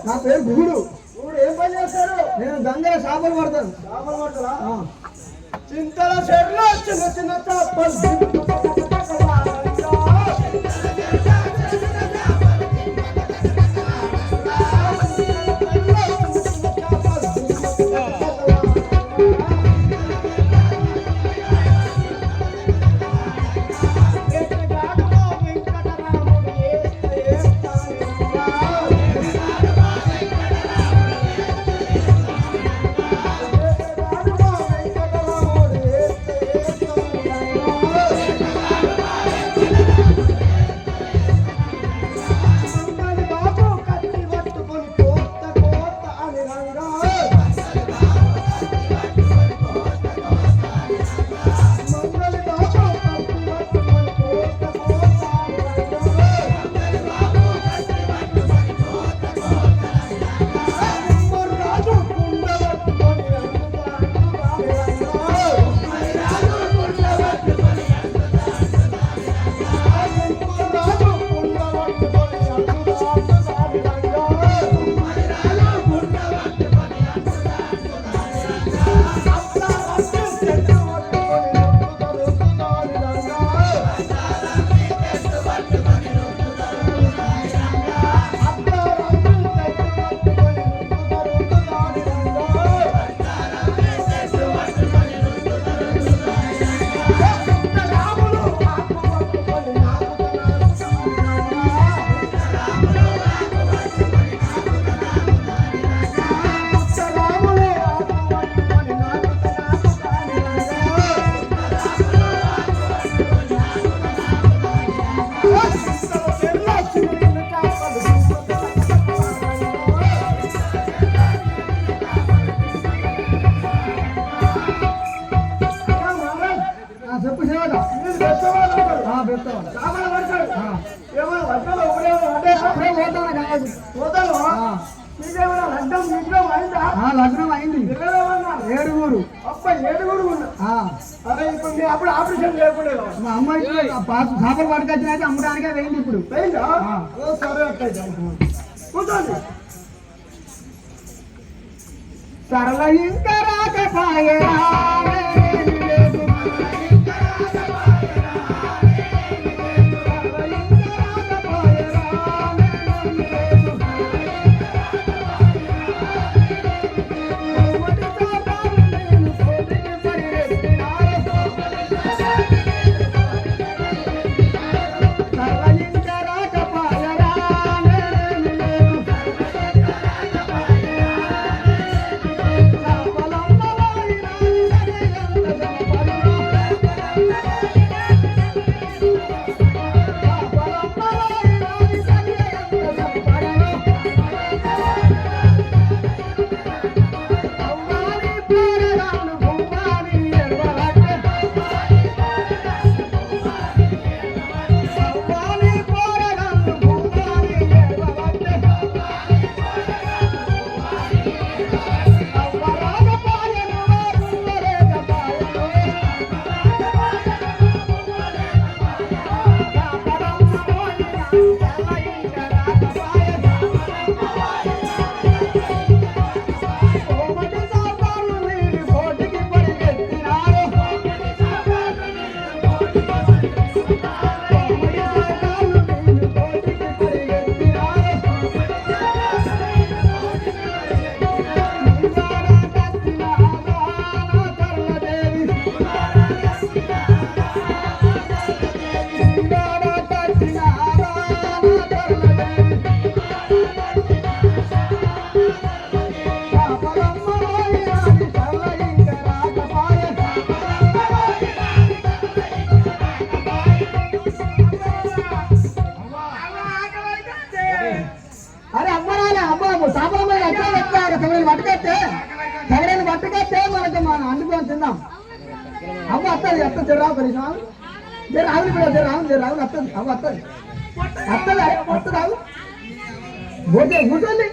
నా పేరు గుగుడు. ఏం పని చేస్తారు? నేను గంగల చేపలు పడతాను. చింతల చెట్లు చిన్న చిన్న చేపలు లగ్నం అయింది. 7 అప్పుడు ఆపరేషన్ లేకుండా మా అమ్మాయి చేపలు పట్టుకొచ్చినైతే అమ్మడానికే వేయింది. ఇప్పుడు సరళ ఇంకా రాకపోయా పట్టుకొస్తే మనకి మనం అందుకొని తిందాం. అమ్మ వస్తుంది అత్త జరావు కనీసం జరావులు కూడా జరావులు వస్తుంది. అమ్మ వస్తుంది వస్తుంది వస్తుంది రావు పోతే కూర్చోండి.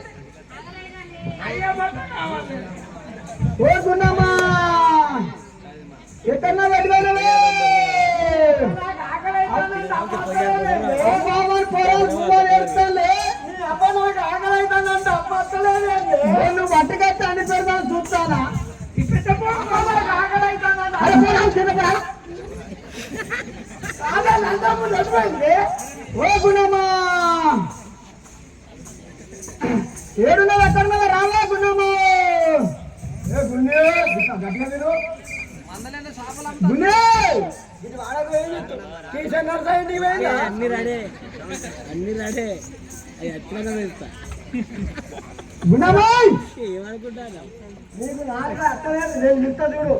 పోతున్నామా ఎక్కడన్నా పెట్టుకోవాలి పొలాలు ఏడుస్తాలే ఓ గుణమా ఏడున్నది అక్కడ మీద రావా గుణము గుండె అన్ని రాడే అవి అట్లా వెళ్తా ఏమనుకుంటాను నీకు నాలుగు అత్తలేదు నేను చెప్తా చూడు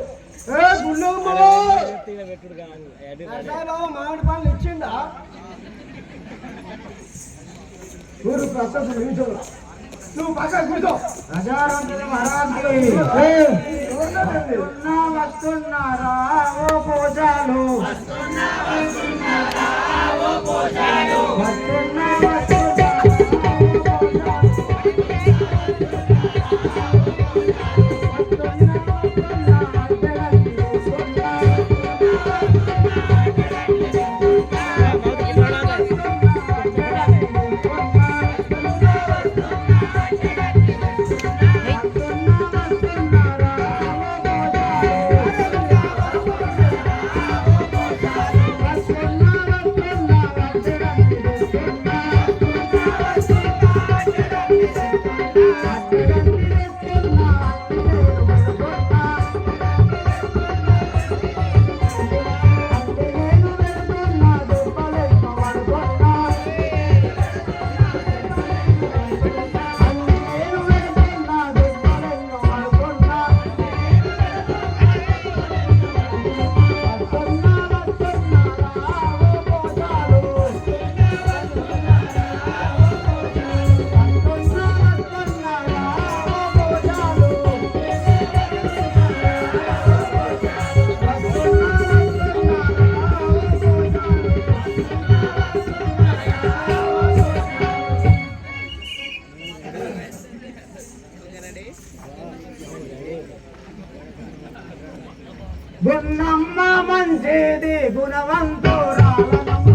పెట్టుడు కాదు మామిడి పనులు ఇచ్చిండా చూడు ప్రస్తుతం కూర్చో నువ్వు పక్క కూర్చో వస్తున్నారా ఓ పూజలు వస్తున్నా గుణమ్మ మంచిది గుణవంతురాలనమ్మ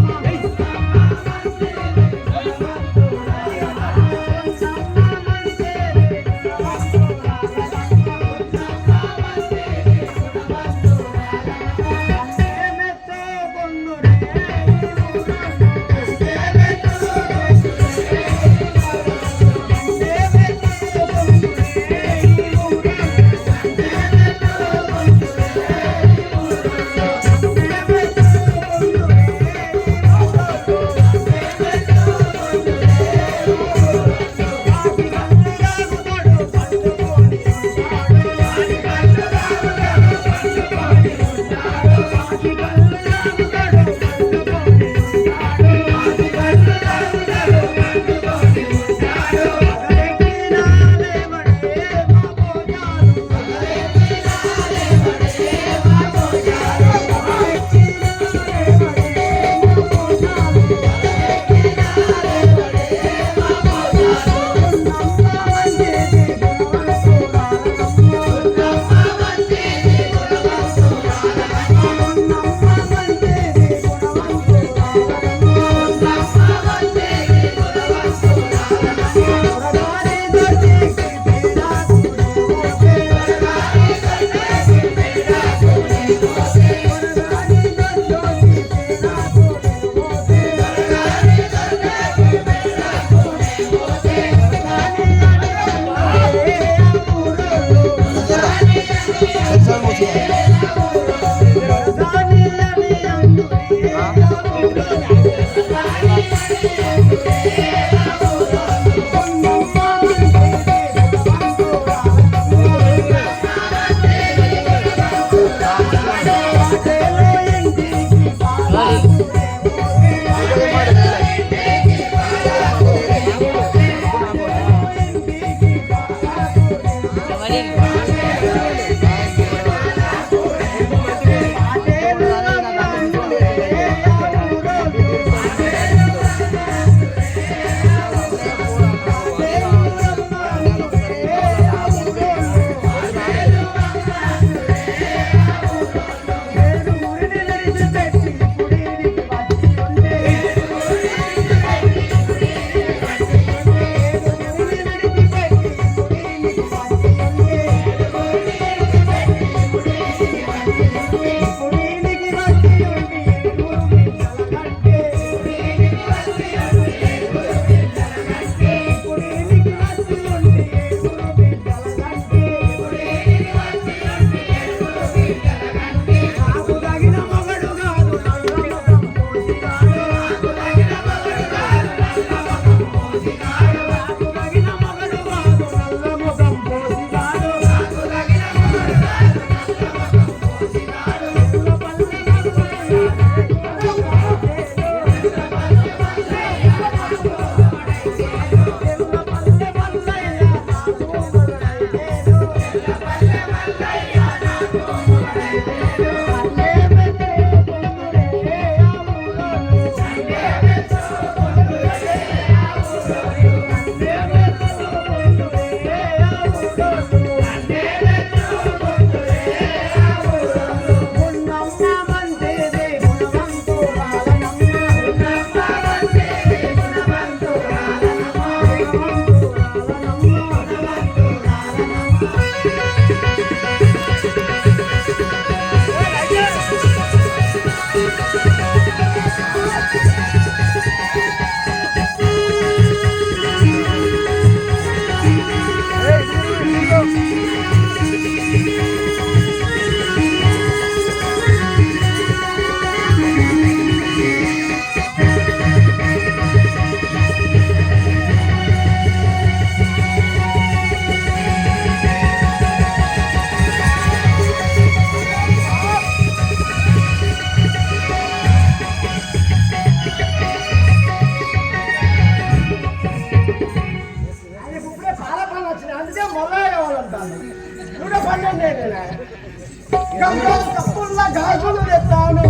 గంగా కప్పుల గాజులు తెస్తాను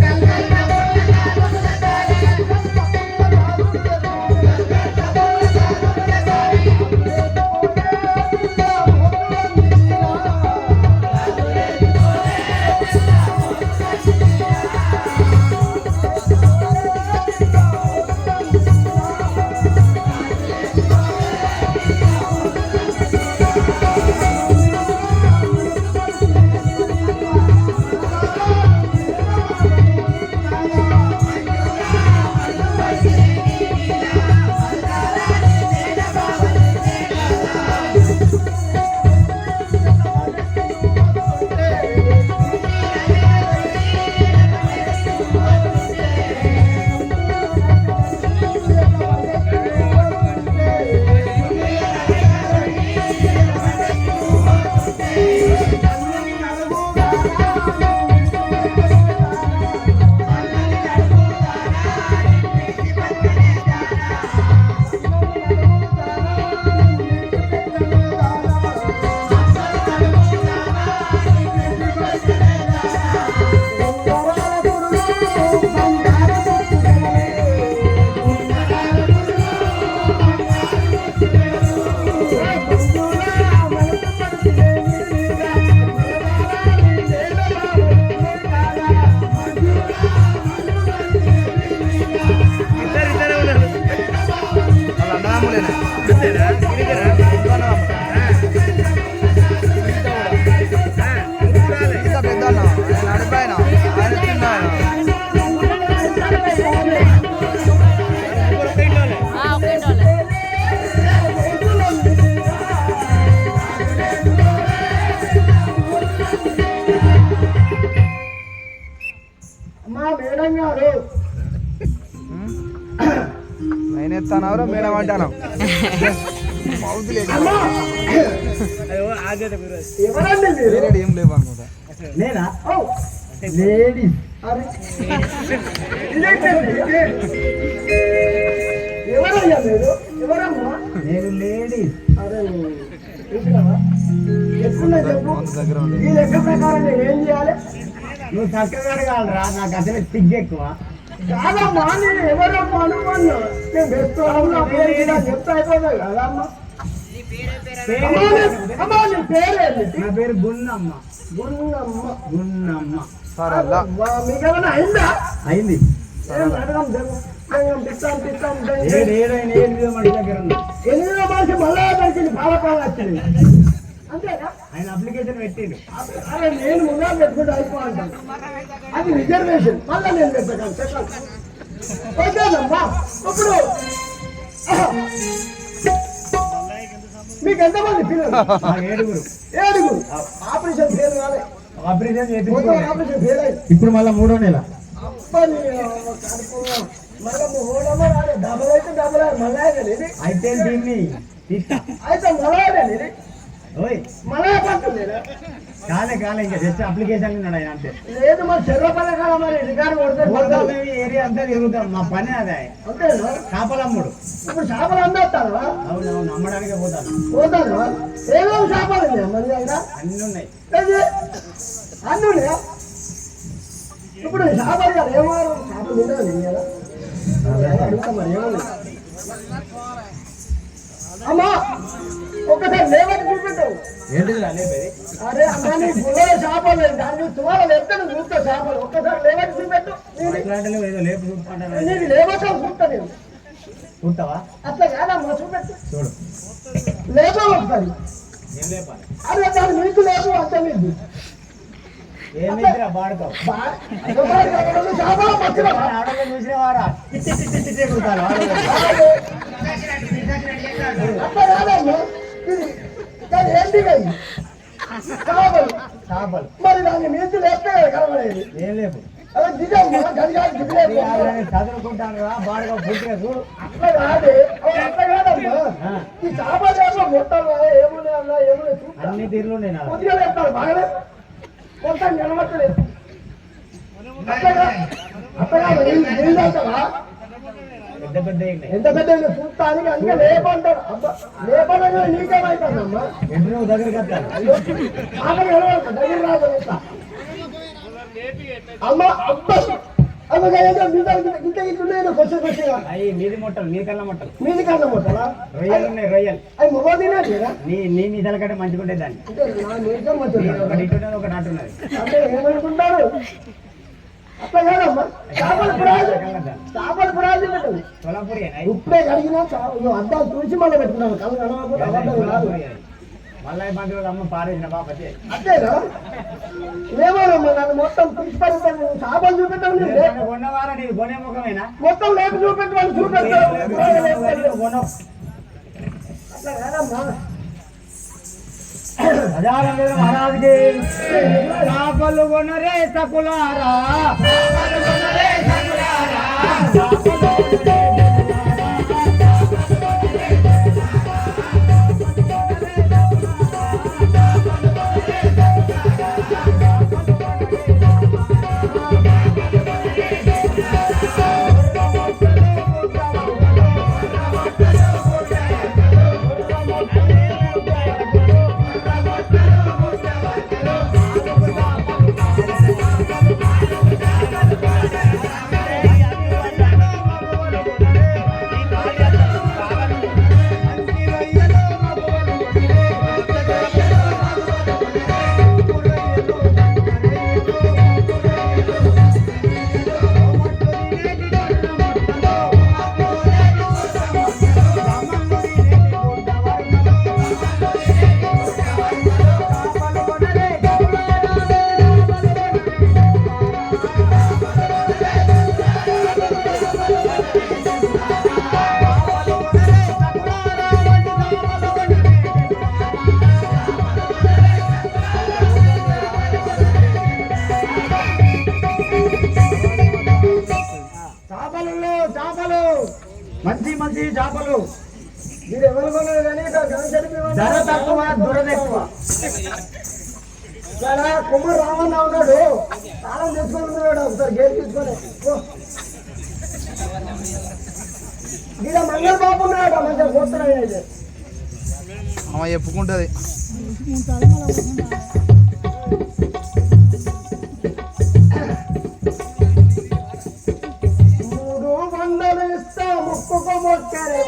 నేనెత్తానవరా మేడం అంటాను ఏం లేవు అనుకుంటా నేనా లేడీస్ ఎవరయ్యా మీరు ఎవరమ్మా నేను లేడీస్ అరే ఎప్పుడున్నా చెప్పు ఈ లెక్క ప్రకారం నేను ఏం చేయాలి నువ్వు చక్కగా కావాలరా నాకు అసలు సిగ్గు ఎక్కువ కాదమ్మా నేను ఎవరమ్మా అనుకున్నా నేను బెస్ట్ చెప్తా అయిపోతాయి కదమ్మా నా పేరు గున్నమ్మ గున్నమ్మ గున్నమ్మ మీకేమైనా అయిందా అయింది ఎనిమిదో మనిషి మళ్ళా దొరికింది పాలపాల వచ్చింది అంతేనా ఆయన అప్లికేషన్ పెట్టిండు అరే నేను ముందా పెట్టుకుంటే అయిపోతాను అది రిజర్వేషన్ మళ్ళీ నేను పెట్టాను చెప్పాలి ఓకేనమ్మా ఇప్పుడు మీకు ఎంతమంది పిల్లలు ఏడుగురు ఆపరేషన్ ఫెయిల్ కాలే ఆపరేషన్ ఫెయిల్ అయింది ఇప్పుడు మళ్ళీ 3వ నెల మళ్ళీ డబల్ అయితే డబల్ మళ్ళీ అయితే దీన్ని అయితే మళ్ళీ మళ్ళీ పడుతుంది కాలే ఇంకా జస్ట్ అప్లికేషన్ ఉన్నాడు ఆయన అంతే లేదు మరి చెర్రపల్లి కాడ మరి రికార్డు కొడతారు ఏరియా అంతా తిరుగుతాం మా పని అదే అంతే చేపలు అమ్ముడు ఇప్పుడు చేపలు అమ్మేస్తాను అవునవును అమ్మడానికి పోతాను ఏమేమి చేపలు ఉన్నాయి అన్ని ఉన్నాయి అన్ని ఉన్నాయా ఇప్పుడు చేపలు కదా ఏమో చేపలు తిన్నాను అడుగుతా మరి ఏమన్నా అమ్మా ఒక్కసారి లేవని చూపెట్టావు అరే అమ్మా నీ గుళ్ళ చేపలు దాన్ని తువాలు ఎత్తను చూస్తా చేపలు ఒక్కసారి లేవని చూపెట్టు నీకు లేవటం చూస్తా నేను చూస్తావా అట్లా కాదమ్మా చూపెట్టు చూడు లేపా ఒకసారి అరే దాని నీకు లేదు అంత మీకు మరి దాన్ని మీద లేస్తే కనబడేది ఏం లేదు చదువుకుంటాను బాగా పూర్తిగా చూడు అట్లా కాదే అట్లా కాదమ్మా ఈ చేపలు మొత్తం ఏమున్నా ఏమున్నా అన్ని తీరులు నేను కొద్దిగా వేస్తాను బాగా మొత్తం నిలబట్టలేదు అత్తగా ఎంత పెద్ద చూస్తానికి అందుకే లేపంటారు. అబ్బా లేపనగా నీకేమైతుందమ్మా దగ్గరికి వస్తాను దగ్గర రాదు అమ్మ అబ్బా అవి మీది మొట్టలు మీ కళ్ళ మొట్టలు మీది కన్నా మొట్టలా రొయ్యలు ఉన్నాయి రొయ్యలు అవి మొగ తినేదా నీ నిధుల కంటే మంచిగా ఉంటే దాన్ని ఒకటి ఇటున్నది ఒకటి అట్టున్నది అంటే ఏమనుకుంటారు అట్లా కాదమ్మా చేపల పురాజు పెట్టదు సోలాపూరి ఇప్పుడే కడిగినా అద్దాలు చూసి మళ్ళీ పెట్టుకున్నాను కళ్ళు కనవకపోతే అబద్ధం కాదు. మళ్ళీ మంది అమ్మ పారేసిన బాపతి అంతేనా ఏమోనమ్మా నన్ను మొత్తం తీసుకెళ్తాను చేపలు చూపెట్టాను కొన్నవారా నీది కొనే ముఖమేనా మొత్తం లేపు చూపెట్టమని చూపెట్టాను అట్లా కాదమ్మా మహారాజుకి చేపలు కొనరే సకులారా మంచి మంచి చేపలు మీరు ఎవరు కొన్నారు కానీ ధర తక్కువ దురద ఎక్కువ కుమార్ రామన్న ఉన్నాడు తాళం తెచ్చుకొని ఉన్నాడు ఒకసారి గేట్ తీసుకొని ఇక్కడ మంగళ బాబు ఉన్నాడు మంచిగా పోతున్నాడు అయితే అమ్మ చెప్పుకుంటది ముక్కుకు మొక్కరే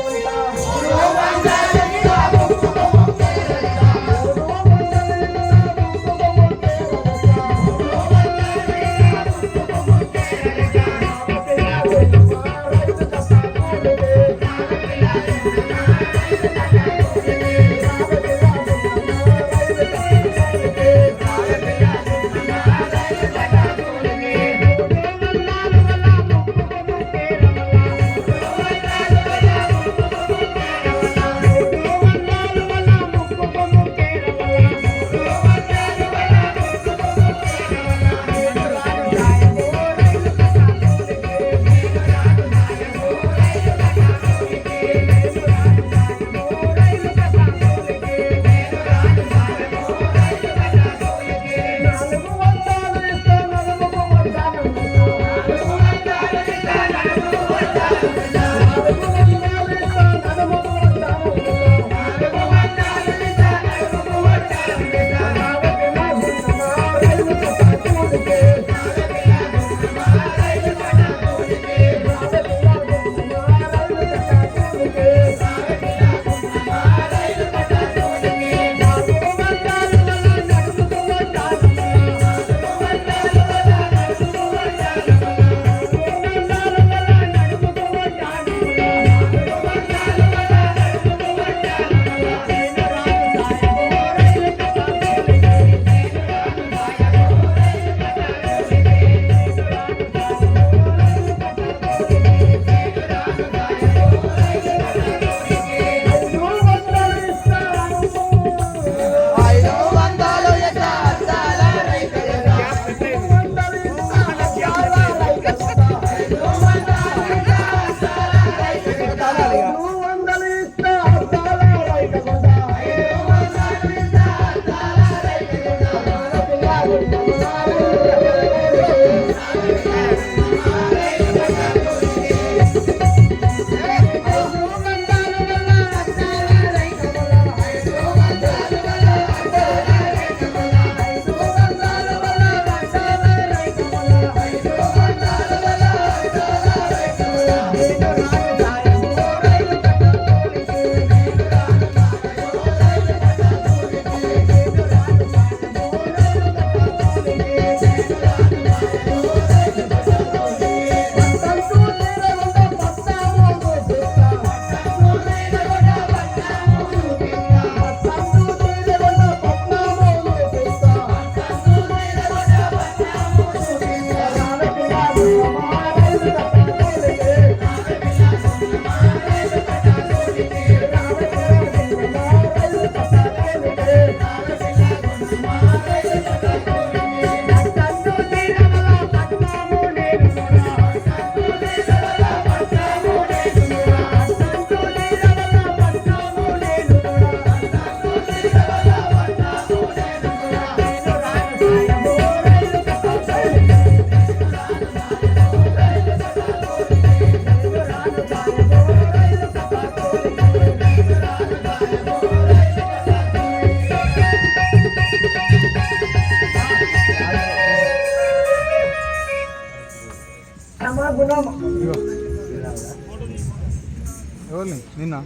నిన్న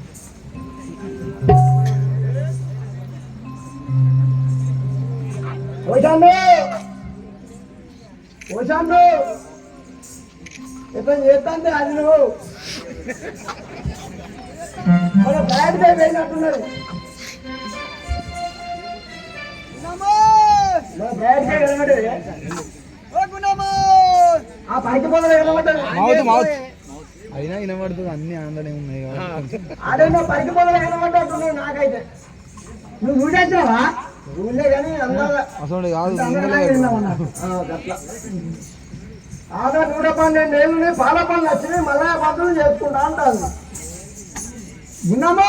ఓషాండు ఓషాండు ఎట్లా చేస్తాంటే అది నువ్వు మన బ్యాగ్ పోయినట్టున్నారు ఆ పైకి పోతే మౌత్ మౌత్ అయినా వినబడుతుంది అన్ని ఆందనే ఉన్నాయి ఆడేమో పైకి పోతే వినమంటున్నావు నాకైతే నువ్వు చూడొచ్చావా ఊళ్ళే కానీ అందాగా అసలు కాదు ఆదా 112 ఏళ్ళు పాల పనులు వచ్చినాయి మళ్ళా పనులు చేసుకుంటా అంటారు గున్నమ్మా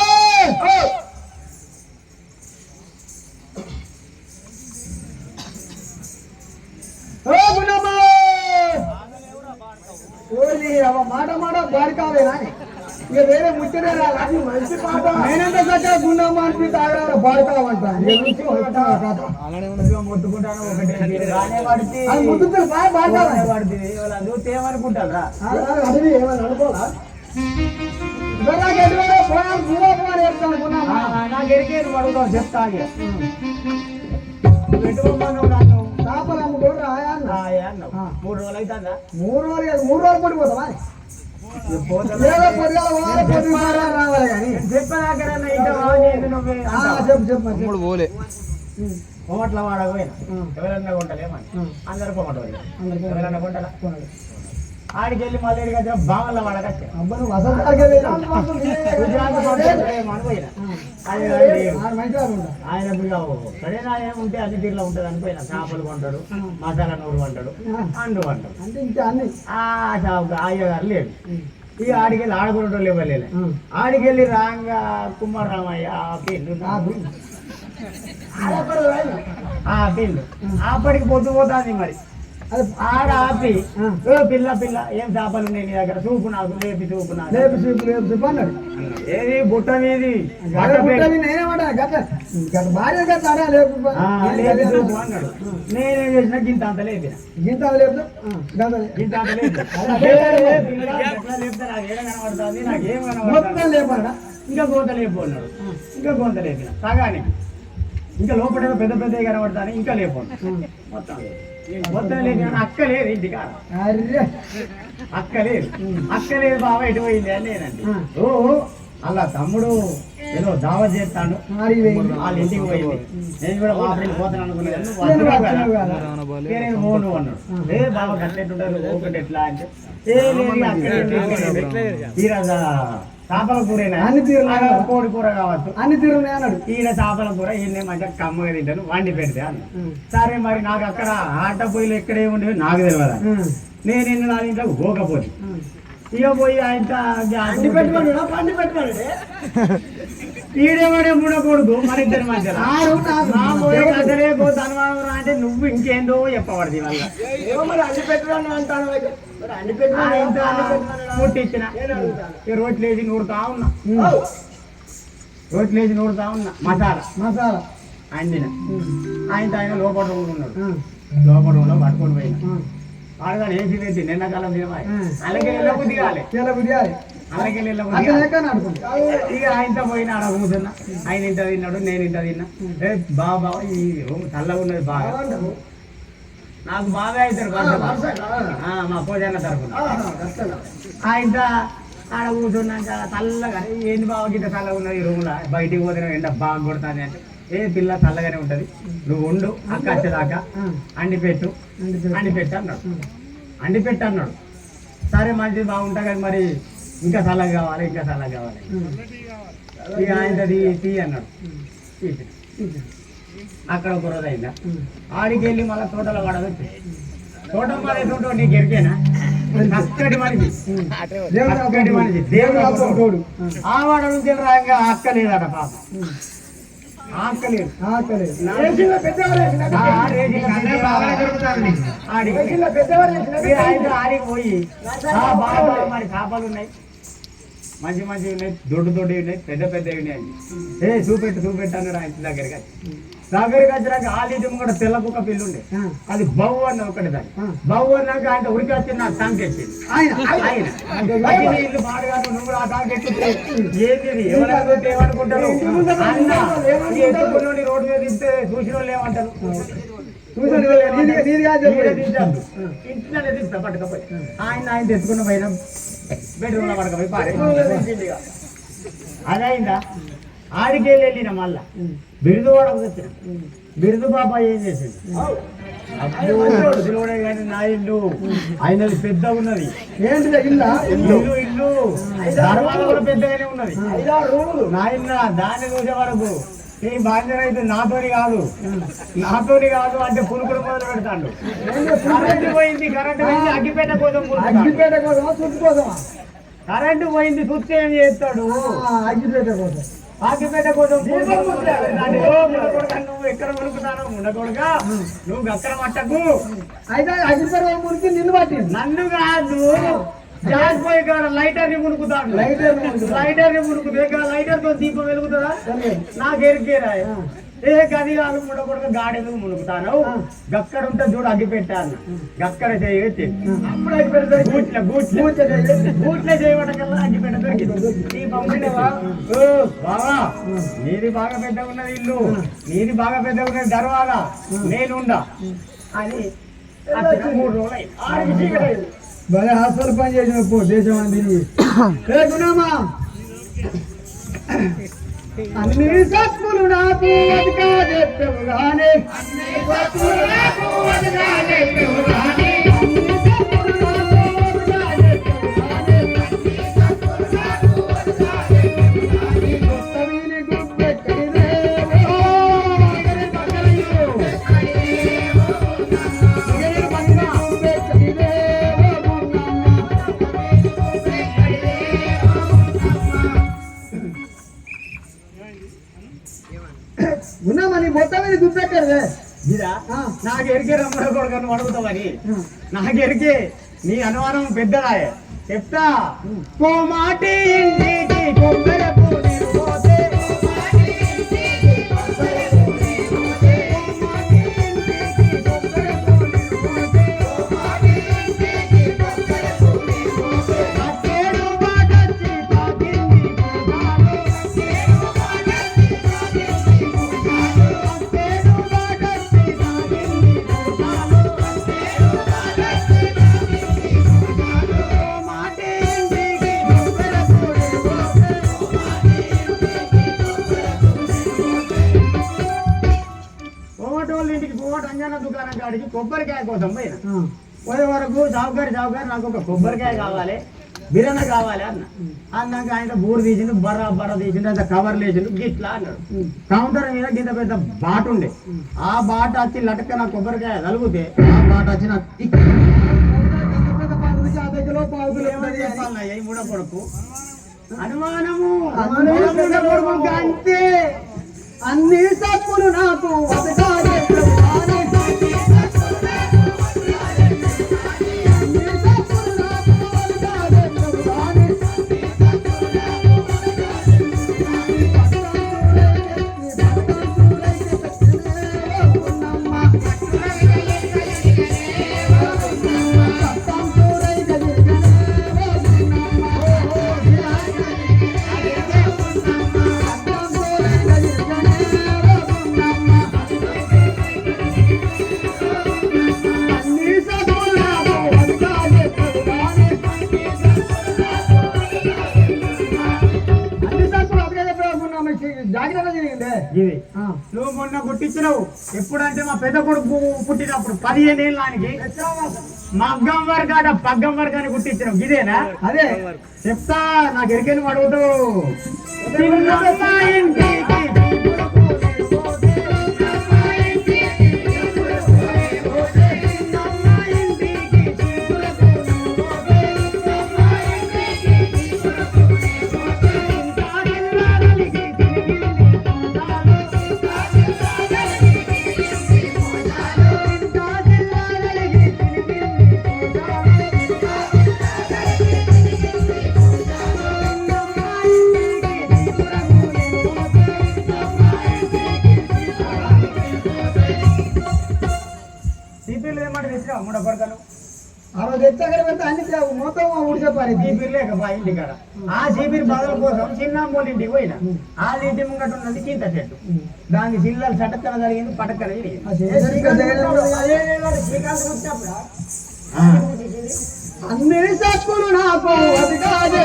మాట మాట బాడికావేనా ఇక వేరే ముచ్చటే రాదు మంచి పాట నేనంత చక్కగా గుండమ్మ అని తాగరా బాడికావంటా ముట్టుకుంటాను ఒకటి అది ముద్దుతో బాగా బాడికావాలి పడుతుంది చూస్తే ఏమనుకుంటారా అడిగి ఏమని అనుకోవాలా నాకు ఎరికేరు అడుగుతావు చెప్తా చేపలు అమ్ముకోడు అన్నావు 3 రోజులు అవుతుందా 3 రోజులు పడిపోతావా రావాలి కానీ తమ్ముడు పోలే పొమట్ల వాడకపోయినా ఎవరన్నా కొంటలేమని అందరూ పొమట ఎవరన్నా కొంటారా ఆడికి వెళ్ళి మళ్ళీ వచ్చి బామల్ల వాడకచ్చే ఆయన సరేనా ఏముంటే అన్ని తీరులో ఉంటుంది అనిపోయినా చేపలు కొంటాడు మసాలా నూరు కొంటాడు అండు కొంటాడు అంటే ఇంకా అన్ని ఆ షాపు అయ్యగారు లేడు ఇక ఆడికెళ్ళి ఆడుకునేటోళ్ళు ఇవ్వలేదు ఆడికెళ్ళి రాంగా కుమారరామయ్య పెళ్ళు పెళ్ళు అప్పటికి పొద్దు పోతుంది మరి ఆడ ఆపి పిల్ల పిల్ల ఏం చేపలు ఉన్నాయి నీ దగ్గర చూపు నాకు లేపి చూపు నాకు లేపి చూపు అన్నాడు ఏది బుట్ట మీది భార్య లేపి చూపు అన్నాడు నేనేం చేసిన గింత అంత లేపిన గింత లేపు గింత అంత లేపుతా నాకు ఏడ కనబడుతుంది నాకు ఏం కనబడుతుంది లేపడా ఇంకా గోంత లేపు అన్నాడు ఇంకా గోంత లేపిన సగానికి ఇంకా లోపల పెద్ద పెద్ద కనబడతాను ఇంకా లేపు మొత్తం మొత్తం లేదు అక్క లేదు ఇంటికా అక్క లేదు బాబా ఎటు పోయింది అని నేనండి ఓ అలా తమ్ముడు ఏదో దావా చేస్తాడు వాళ్ళ ఇంటికి పోయింది నేను కూడా బాబు పోతాను అనుకున్నాను పోను అన్నాడు ఏ బాబా కట్టెట్టుంటారు ఒకటి ఎట్లా అంటే చేపల కూరేనా అన్ని తీరు కోడి కూర కావచ్చు అన్ని తీరున్నాయి అన్నాడు ఈయన చేపల కూర ఈయన మంచిగా కమ్మగా తింటాను వండి పెడితే అన్న సరే మరి నాకు అక్కడ ఆట పొయ్యిలు ఎక్కడే ఉండేవి నాకు తెలియదు నేను నా ఇంట్లో పోకపోతే ఇక పోయి ఆయన ఈడేవాడే మూడకూడదు మన ఇద్దరి మధ్య అసలే అనుమానం అంటే నువ్వు ఇంకేందో చెప్పబడింది వల్ల అన్ని పెట్టాను అంటాను ముట్టించిన రోట్లేసి నూరుతా ఉన్నా మసాలా అండిన ఆయన లోపల రూమ్లో ఉన్నాడు లోపల రూమ్లో పట్టుకొని పోయిన వాడుగా వేసి పెట్టి నిన్నకాలం తినమా అలాగే బుద్ధి కాలే అలాగే ఇక ఆయనతో పోయిన ఆడ కూర్చున్నా ఆయన ఇంత తిన్నాడు నేను ఇంత తిన్నా బాబా ఈ రూమ్ చల్లగా ఉన్నది బాగా నాకు బాగా అవుతాడు మా పూజన్న తరఫున ఆయన ఆడ కూర్చున్నాక చల్లగా ఏంటి బాబా గిట్ట చల్లగా ఉన్నది ఈ రూమ్లో బయటికి పోతే ఎండ బాగా కొడతాను అంటే ఏ పిల్ల చల్లగానే ఉంటది నువ్వు ఉండు అక్క వచ్చేదాకా అండిపెట్టు అన్నాడు సరే మంచిది బాగుంటా కానీ మరి ఇంకా చల్లగా కావాలి ఇక ఆయన తీ అన్నాడు అక్కడ ఒక రోజు అయిందా ఆడికి వెళ్ళి మళ్ళీ తోటలో పడవచ్చు తోట పడేటోడు నీకు ఎరికేనా అక్కడి మనిషి దేవుడు ఆ వాడ నుంచి రాగా అక్క లేదట పాప ఆడికి పోయి మరి చేపలు ఉన్నాయి మంచి ఉన్నాయి దొడ్డు ఉన్నాయి పెద్ద ఉన్నాయి చూపెట్టు అన్నాడు ఆయన దగ్గరికి దగ్గరికి వచ్చినాక ఆలీటి కూడా తెల్ల కుక్క పిల్లి ఉండే అది బవ్వు అన్న ఒకటి దాన్ని బవ్వు అన్నాక ఆయన ఉరికి వచ్చి నాకు టాంక్ ఎక్కింది ఆయన ఇల్లు పాడుగాను నువ్వు కూడా ఆ టాంక్ ఎక్కితే ఏంది ఎవరైతే ఏమనుకుంటారు అన్న ఎత్తుకుని రోడ్డు మీద తింటే చూసిన వాళ్ళు ఏమంటారు ఇంట్లోనే తీస్తా పట్టుకపోయి ఆయన తెచ్చుకున్న పైన బెడ్రూమ్ లో పడకపోయి పారే అదైందా ఆడికి వెళ్ళిన మళ్ళా బిరుదు వాడకు తెచ్చిన బిరుదు బాబా ఏం చేసింది అప్పుడు కానీ నా ఇల్లు ఆయనది పెద్దగా ఉన్నది ఏంటి ఇల్లా ఇల్లు ఇల్లు ధర్మాలు కూడా పెద్దగానే ఉన్నది నాయన దాన్ని చూసే వరకు నీ బాధ్యత అయితే నాతోని కాదు అంటే పులుకుడు మొదలు పెడతాడు కరెంటు పోయింది అగ్గిపేట కోసం కరెంటు పోయింది చూస్తే ఏం చేస్తాడు అగ్గిపేట కోసం నువ్వు ఎక్కడ మునుకుతాను ఉండకూడగా నువ్వు అక్కడ మట్టకు అయితే అగ్గిపేట మునికి నిన్ను పట్టింది నన్ను కాదు జారిపోయి కాడ లైటర్ ని మునుకుతాడు లైటర్ ని మునుకుతుంది లైటర్ తో దీపం వెలుగుతుందా నాకు ఎరికేరా ఏ గది కాదు ముడకూడదు గాడెందుకు మునుకుతాను గక్కడ ఉంటే చూడు అగ్గి పెట్టాను గక్కడ చేయవచ్చు అప్పుడు అగ్గి పెడతారు గూట్లే చేయబడకల్లా అగ్గి పెట్ట ఈ పంపిణీవా బావా నీది బాగా పెద్ద ఉన్నది ఇల్లు నీది బాగా పెద్ద ఉన్నది దర్వాగా నేనుండా అని 3 రోజులు భలే హాస్పిటల్ పని చేసిన దేశం అని లేకున్నామా అన్ని సత్తులు నాకు చెప్పేవు గానే ఉన్నామని మొత్తం మీద చూపెట్టారు నాకు ఎరికే రమ్మడ కొడుకు అడుగుతావని నాకు ఎరికే నీ అనుమానం పెద్దదా చెప్తా కోమాటి ఇంటికి కొబ్బరి పూలు పోతే దుకాణం కాడికి కొబ్బరికాయ కోసం పోయే వరకు జాబుగారు నాకు ఒక కొబ్బరికాయ కావాలి బిర్యానీ కావాలి అన్నాక ఆయన బూరు తీసిండు బర్ర తీసిండు అంత కవర్లు వేసిండు గిట్లా అన్నాడు కౌంటర్ మీద గింత పెద్ద బాట ఉండే ఆ బాట వచ్చి లటక నా కొబ్బరికాయ తలుగుతే ఆ బాట వచ్చి నాకు మూడో కొడుకు అనుమానము అంతే అన్ని తప్పులు నాకు నువ్వు మొన్న గుట్టించినావు ఎప్పుడంటే మా పెద్ద కొడుకు పుట్టినప్పుడు 15 ఏళ్ళ ఆయనకి మగ్గం వర్గ పగ్గం వర్గాన్ని గుట్టించినావు ఇదేనా అదే చెప్తా నాకు ఎరికెళ్ళి అడుగుతావు తమ్ముడ కొడతాను ఆ రోజు ఎత్తగర పెడితే అన్ని మొత్తం ఊడిచెప్పారు చీపిరి లేక బా ఇంటి కాడ ఆ చీపిరి బదుల కోసం చిన్నమ్మోళ్ళ ఇంటికి పోయినా ఆ ఇంటి ముంగట ఉన్నది చింత చెట్టు దానికి చిల్లలు చటక్కన జరిగింది పటక్కన అన్ని సక్కులు నాకు అది కాదు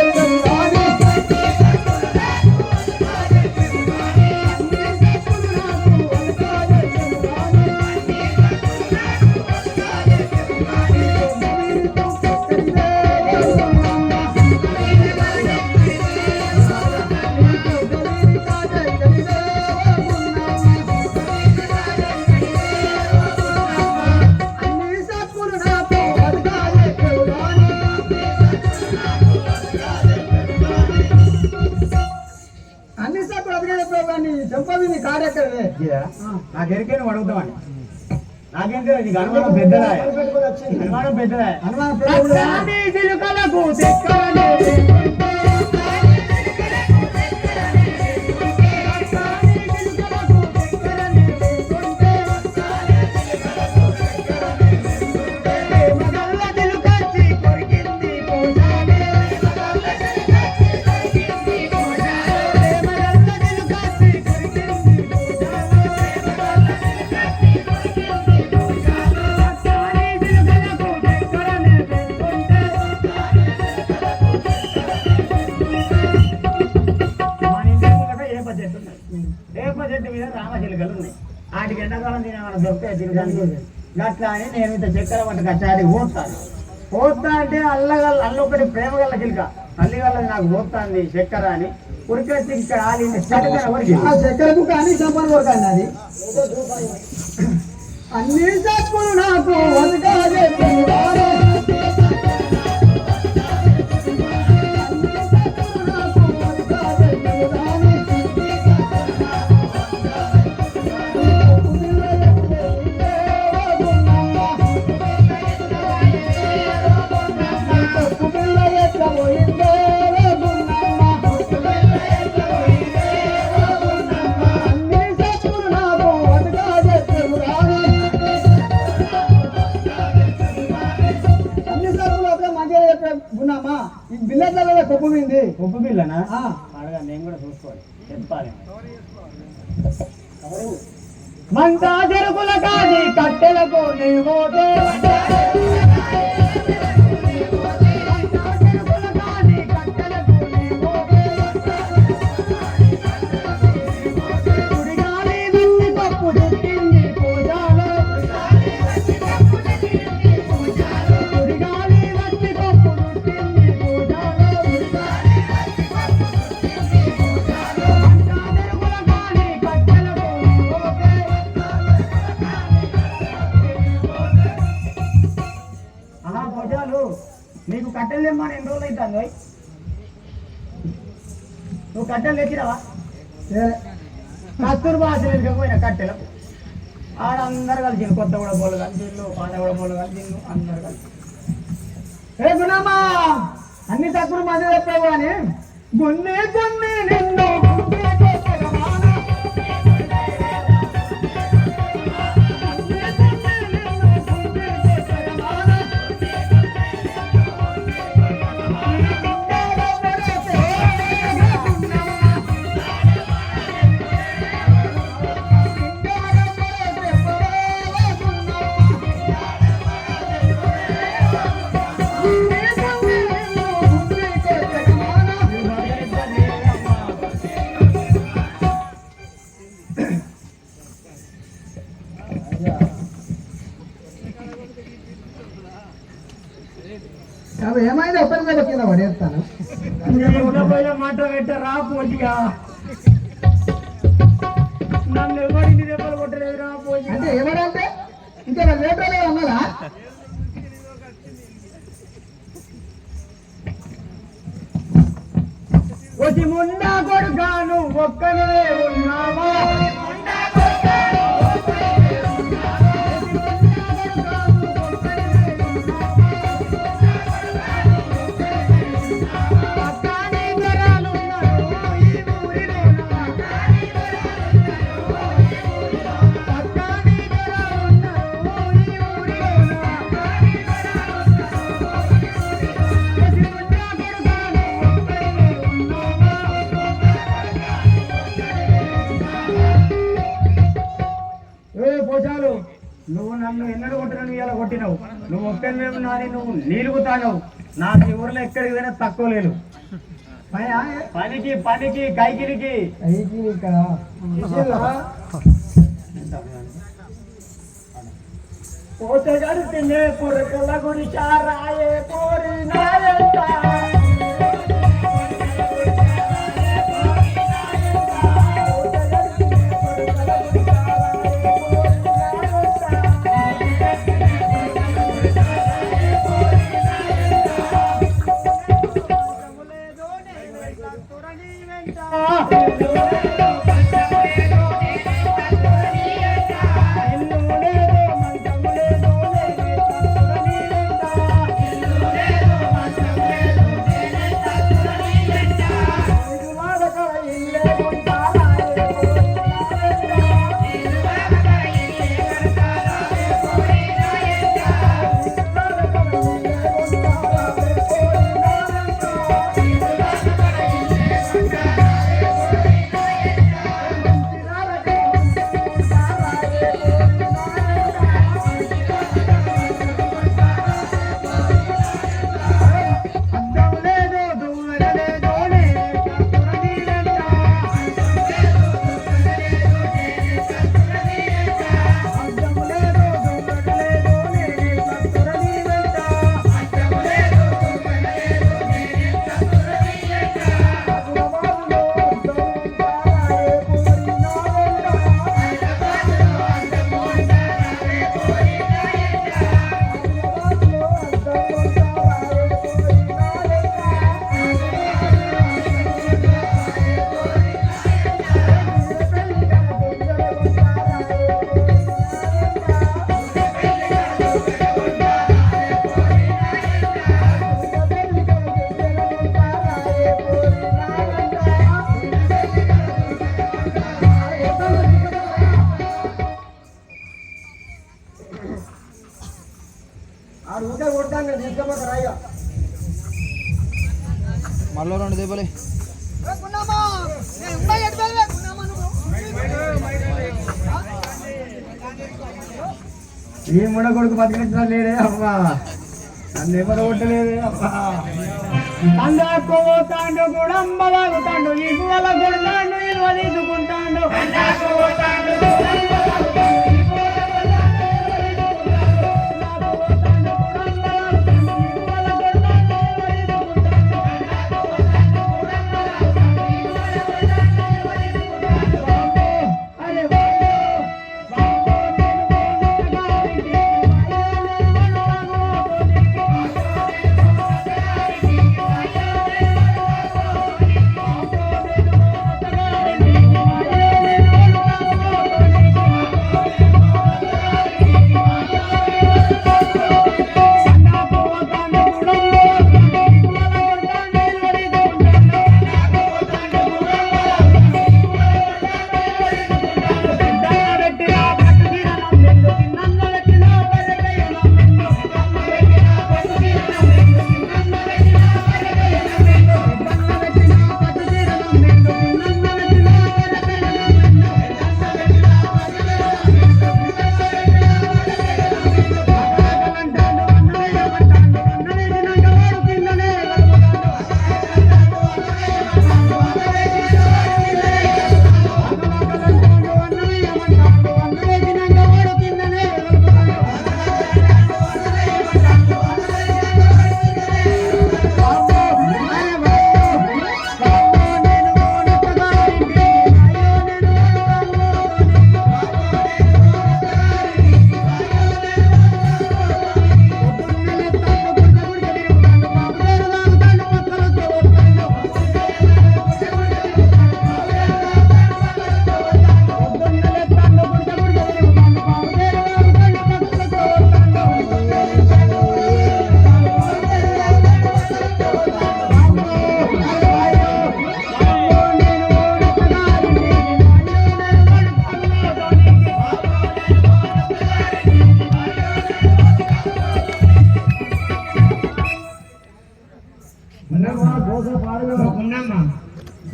చెంపది కాడెక్కడే నాకు ఎరికే నువ్వు అడుగుతామని నాకేం తెలియదు నీకు అనుమానం పెద్దదా అనుమానం పెద్దదా చెట్టు మీద రామచిలుకలు ఉన్నాయి వాటికి ఎండాకాలం తినేమన్నా దొరుకుతాయి తినడానికి అట్లా అని నేను ఇంత చక్కెర వంట కచ్చాది పోతాను పోతా అంటే అల్లొకటి ప్రేమ గల్ల చిలుక తల్లి గల్లది నాకు పోతుంది చక్కెర అని ఉరికొచ్చి ఇక్కడ ఆలింది చక్కెర బుక్ అని సంపన్న కొరకండి అది అన్ని సక్కులు నాకు ఉన్నామా ఈ బిల్లెట్ల కొప్పు పోయింది కొప్పు బిల్లనా అడగా నేను కూడా చూసుకోవాలి చెప్పాలి మంతా చెరుకుల కాది కట్టెలకు నీవో నీకు కట్టెలు తెమ్మని ఎన్ని రోజులు అవుతుంది నువ్వు కట్టెలు తెచ్చినావా కస్తూర్బా పోయిన కట్టెలు ఆడ అందరు కలిసిండు కొత్త కూడా పోలు కలిసిండు పాత కూడా పోలు కలిసిండు అందరు కలిసి ఏ గుణమ్మా అన్ని తక్కువ మధ్య చెప్పావు అని కొన్ని కొన్ని నిన్ను ఏమైనా ఒక్కరిగా వచ్చిన పడేస్తాను మాట పెట్ట రా పోటీగా నన్ను ఎవరింటి దెబ్బలు కొట్టలేదు రా పోటీ అంటే ఎవరంటే ఇంకా లేటర్లే అన్నదా వచ్చి ముండా కొడుకాను ఒక్కనే ఉన్నావా నువ్వు నన్ను ఎన్నడూ కొట్టినావు, ఇలా కొట్టినావు. నువ్వు ఒక్కనే నాని, నువ్వు నీలుగుతానవు. నాకు ఈ ఊర్లో ఎక్కడికి పోయినా తక్కువ లేదు. పనికి పనికి కైకిలికి పోతగాడు తినే పురకల గుడి చారాయే పోరి నాయంట. మళ్ళీ 2 దెబ్బలే. ఈ ముడ కొడుకు బతికించడం లేదే అమ్మా, నన్ను ఎవరు కొట్టలేదే అమ్మా. తండాకోతాండు గుడంబలాగుతాండు, ఈ గుడల కొడతాండు, ఇల్వ తీసుకుంటాండు.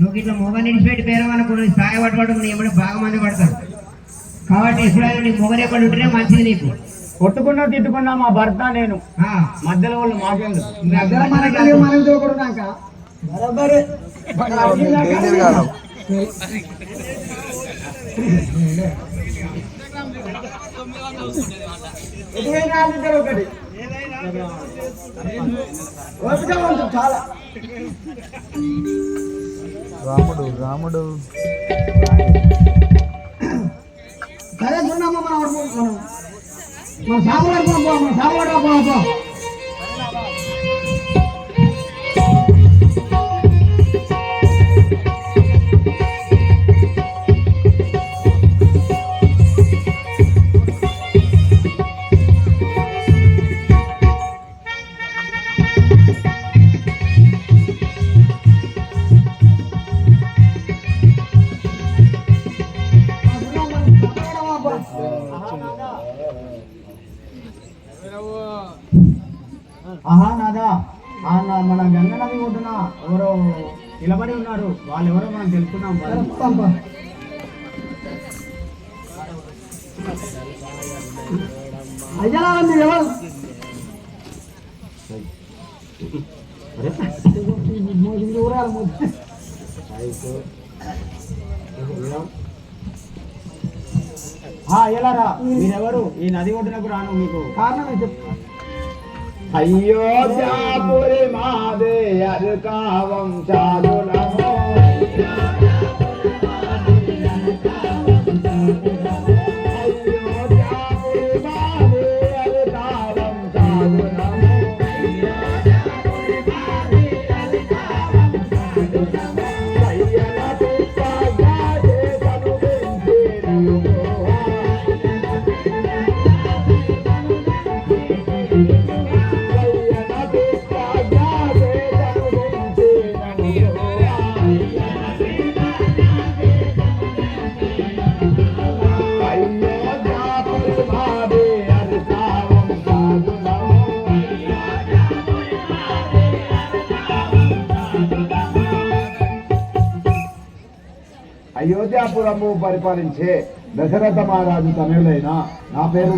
నువ్వు ఇట్లా మొబైల్ నిడిచిపెట్టి పేరు అనుకో సాయ పట్టుబడి ఏమైనా బాగా మంది పడతారు. కాబట్టి ఎప్పుడైనా నీ మొగలు ఎక్కడ ఉంటేనే మంచిది నీకు. కొట్టుకున్నా తిట్టుకున్నా మా భర్త నేను మధ్యలో వాళ్ళు మాకెందుకు. మధ్యలో మనకి మనం చూడకూడదాక బరాబరే ఒకటి చాలా రాముడు రాముడు సరే ఉన్నామా మన సాగులో మన సాగులో పోపో ఆహా నాదా మన గంగ నది ఒడ్డున ఎవరో నిలబడి ఉన్నారు. వాళ్ళు ఎవరో మనం తెలుసుకున్నాం. అయ్యా ఎవరు ఎలారా మీరెవరు? ఈ నది ఒడ్డునకు రాను మీకు కారణం చెప్పు. అయోధ్యాపురి మాదే అరుకావం చాలునమో అయోధ్యాపురము పరిపాలించే దశరథ మహారాజు తనయుడైన నా పేరు